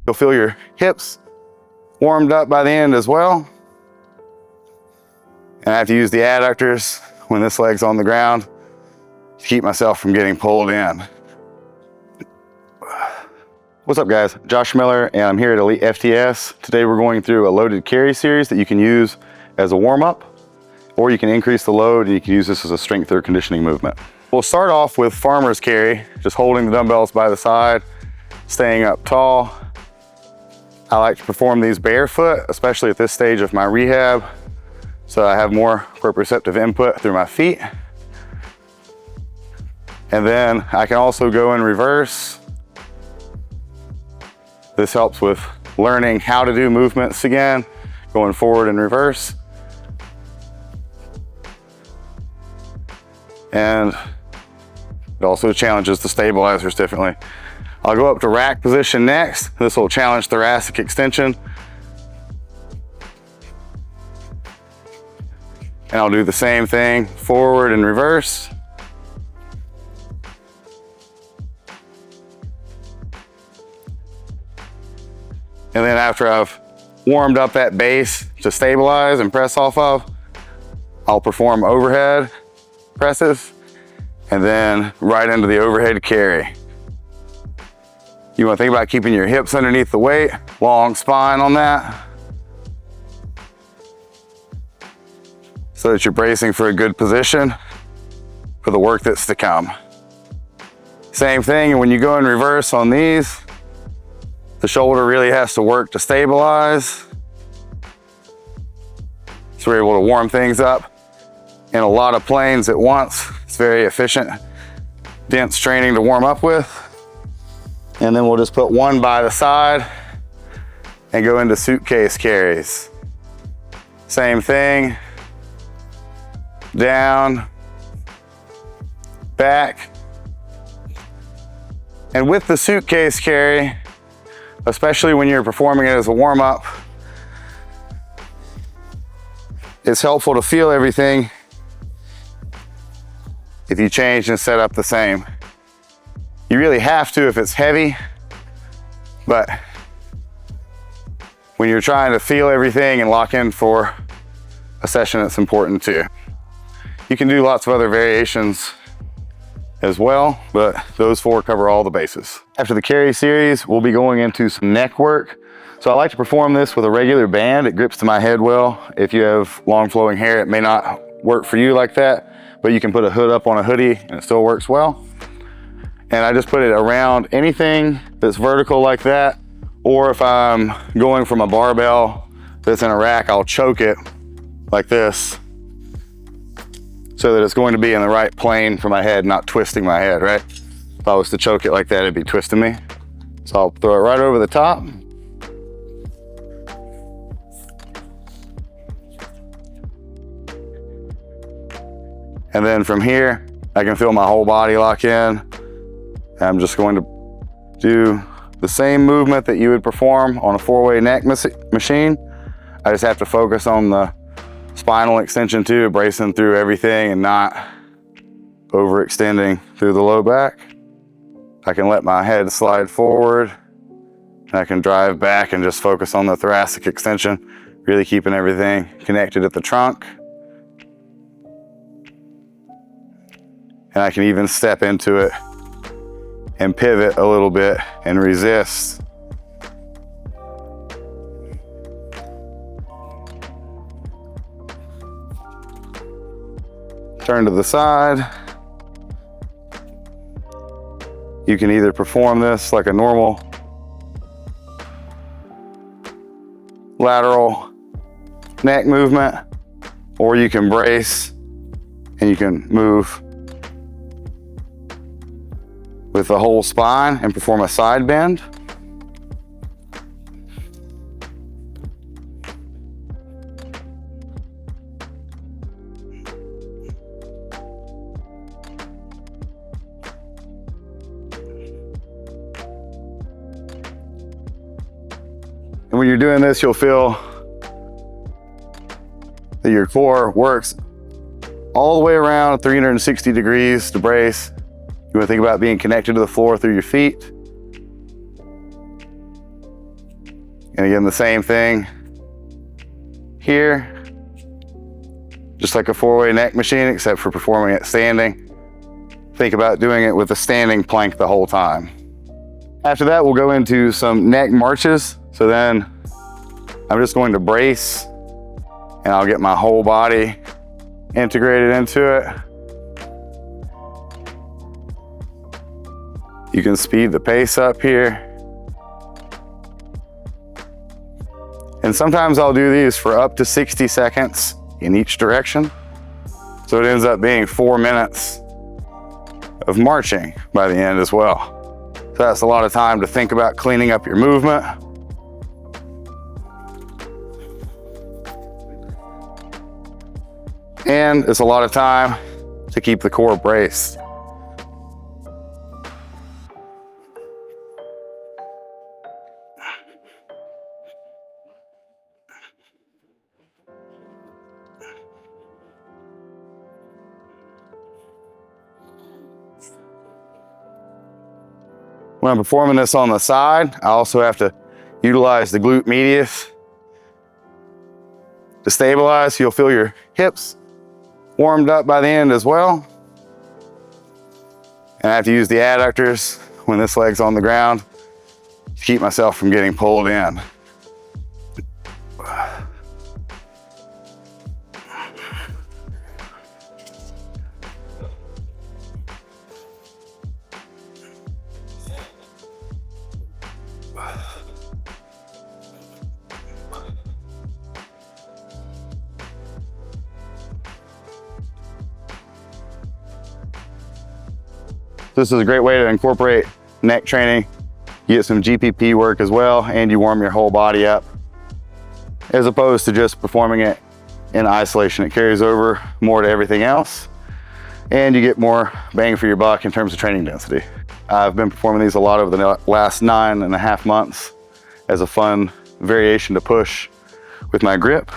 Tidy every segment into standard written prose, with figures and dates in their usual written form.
You'll feel your hips warmed up by the end as well. And I have to use the adductors when this leg's on the ground to keep myself from getting pulled in. What's up guys, Josh Miller, and I'm here at elitefts. Today we're going through a loaded carry series that you can use as a warm-up, or you can increase the load and you can use this as a strength or conditioning movement. We'll start off with farmer's carry, just holding the dumbbells by the side, staying up tall. I like to perform these barefoot, especially at this stage of my rehab, so I have more proprioceptive input through my feet. And then I can also go in reverse. This helps with learning how to do movements again, going forward and reverse. And it also challenges the stabilizers differently. I'll go up to rack position next. This will challenge thoracic extension. And I'll do the same thing, forward and reverse. And then after I've warmed up that base to stabilize and press off of, I'll perform overhead presses and then right into the overhead carry. You want to think about keeping your hips underneath the weight, long spine on that, so that you're bracing for a good position for the work that's to come. Same thing, and when you go in reverse on these, the shoulder really has to work to stabilize. So we're able to warm things up in a lot of planes at once. It's very efficient, dense training to warm up with. And then we'll just put one by the side and go into suitcase carries. Same thing, down, back. And with the suitcase carry, especially when you're performing it as a warm-up, it's helpful to feel everything if you change and set up the same. You really have to if it's heavy, but when you're trying to feel everything and lock in for a session, it's important too. You can do lots of other variations as well, but those four cover all the bases. After the carry series, we'll be going into some neck work. So I like to perform this with a regular band. It grips to my head well. If you have long flowing hair, it may not work for you like that, but you can put a hood up on a hoodie and it still works well. And I just put it around anything that's vertical like that, or if I'm going from a barbell that's in a rack, I'll choke it like this, so that it's going to be in the right plane for my head, not twisting my head, right? If I was to choke it like that, it'd be twisting me. So I'll throw it right over the top. And then from here, I can feel my whole body lock in. I'm just going to do the same movement that you would perform on a 4-way neck machine. I just have to focus on the spinal extension too, bracing through everything and not overextending through the low back. I can let my head slide forward and I can drive back and just focus on the thoracic extension, really keeping everything connected at the trunk. And I can even step into it and pivot a little bit and resist. Turn to the side. You can either perform this like a normal lateral neck movement, or you can brace and you can move with the whole spine and perform a side bend. And when you're doing this, you'll feel that your core works all the way around 360 degrees to brace. You want to think about being connected to the floor through your feet. And again, the same thing here. Just like a 4-way neck machine, except for performing it standing. Think about doing it with a standing plank the whole time. After that, we'll go into some neck marches. So then I'm just going to brace and I'll get my whole body integrated into it. You can speed the pace up here. And sometimes I'll do these for up to 60 seconds in each direction. So it ends up being 4 minutes of marching by the end as well. So that's a lot of time to think about cleaning up your movement. And it's a lot of time to keep the core braced. When I'm performing this on the side, I also have to utilize the glute medius to stabilize. You'll feel your hips warmed up by the end as well. And I have to use the adductors when this leg's on the ground to keep myself from getting pulled in. This is a great way to incorporate neck training. You get some GPP work as well, and you warm your whole body up, as opposed to just performing it in isolation. It carries over more to everything else, and you get more bang for your buck in terms of training density. I've been performing these a lot over the last 9.5 months as a fun variation to push with my grip.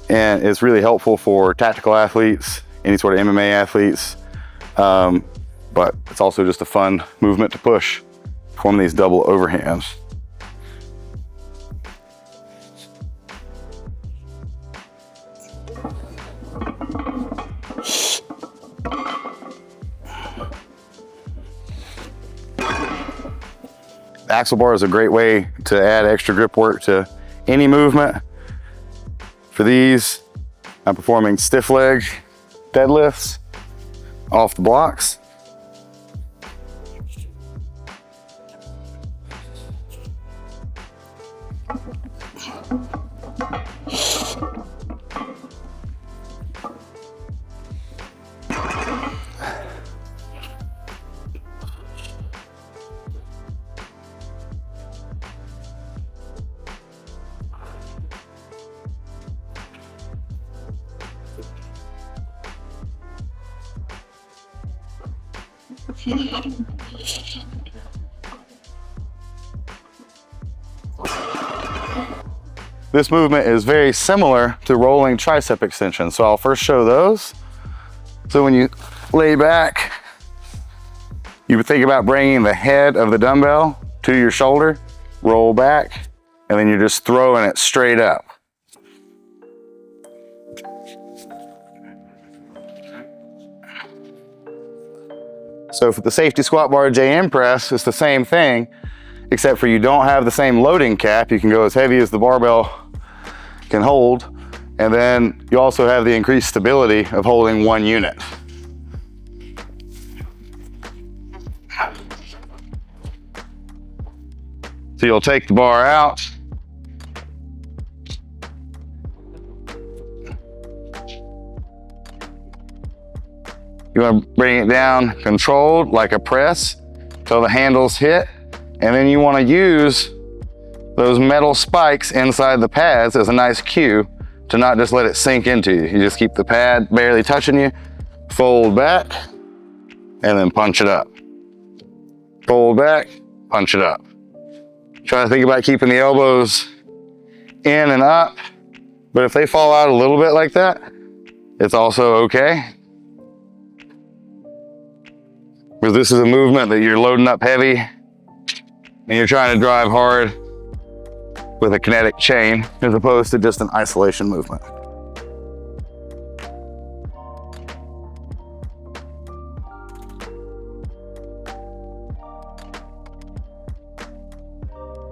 And it's really helpful for tactical athletes, any sort of MMA athletes. But it's also just a fun movement to push. Perform these double overhands. The axle bar is a great way to add extra grip work to any movement. For these, I'm performing stiff leg deadlifts off the blocks. This movement is very similar to rolling tricep extensions. So I'll first show those. So when you lay back, you would think about bringing the head of the dumbbell to your shoulder, roll back, and then you're just throwing it straight up. So for the safety squat bar JM press, it's the same thing, except for you don't have the same loading cap. You can go as heavy as the barbell can hold, and then you also have the increased stability of holding one unit. So you'll take the bar out, you want to bring it down controlled like a press till the handles hit, and then you want to use those metal spikes inside the pads as a nice cue to not just let it sink into you. You just keep the pad barely touching you, fold back, and then punch it up. Fold back, punch it up. Try to think about keeping the elbows in and up, but if they fall out a little bit like that, it's also okay. Because this is a movement that you're loading up heavy and you're trying to drive hard. with a kinetic chain as opposed to just an isolation movement.